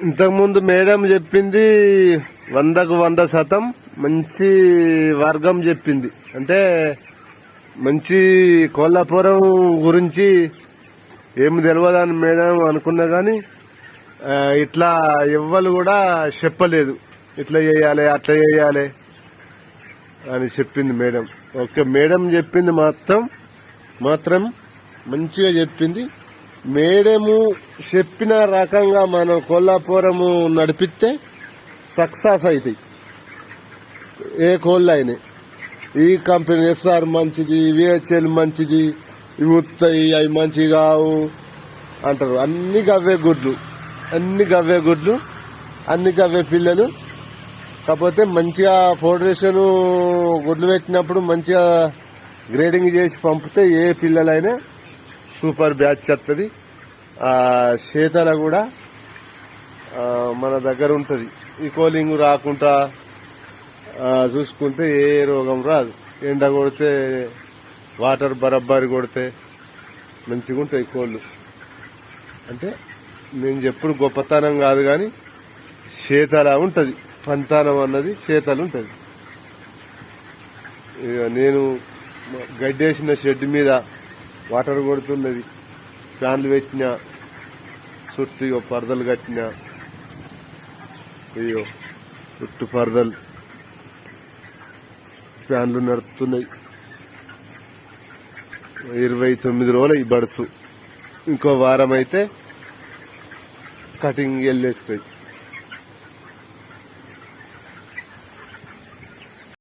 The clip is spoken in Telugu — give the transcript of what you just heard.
ఇంతకుముందు మేడం చెప్పింది 100కు 100% మంచి వర్గం చెప్పింది. అంటే మంచి కొల్లాపురం గురించి ఏమి తెలియదని మేడం అనుకున్నా గాని ఇట్లా ఎవ్వరు కూడా చెప్పలేదు. ఇట్లా చేయాలి అట్లా చేయాలి అని చెప్పింది మేడం. ఓకే, మేడం చెప్పింది మాత్రం మంచిగా చెప్పింది. మేడము చెప్పిన రకంగా మనం కొల్లాపురము నడిపిస్తే సక్సెస్ అవుతాయి. ఏ కోళ్ళు అయినాయి. ఈ కంపెనీ ఎస్ఆర్ మంచిది, విహెచ్ఎల్ మంచిది, ఇవి ఉత్తాయి, అవి మంచివి కావు అంటారు. అన్ని గవ్వే గుడ్లు, అన్ని గవ్వే పిల్లలు. కాకపోతే మంచిగా ఫౌండేషన్ గుడ్లు పెట్టినప్పుడు మంచిగా గ్రేడింగ్ చేసి పంపితే ఏ పిల్లలైనా సూపర్ బ్యాచ్ వస్తుంది. శీతల కూడా మన దగ్గర ఉంటది. ఈ కోలింగ్ రాకుండా చూసుకుంటే ఏ రోగం రాదు. ఎండ కొడితే వాటర్ బరబ్బరి కొడితే మంచిగా ఉంటాయి కోళ్ళు. అంటే నేను చెప్పుడు గొప్పతనం కాదు కానీ శీతల ఉంటది. పంతానం అన్నది శీతలు ఉంటది. నేను గడ్డేసిన షెడ్ మీద వాటర్ కొడుతున్నది, ఫ్యాన్లు పెట్టిన, చుట్టూ పరదలు కట్టిన, చుట్టూ పరదలు ఫ్యాన్లు నడుపుతున్నాయి. 29 రోజులు ఈ బడుసు. ఇంకో వారం అయితే కటింగ్ వెళ్ళేస్తాయి.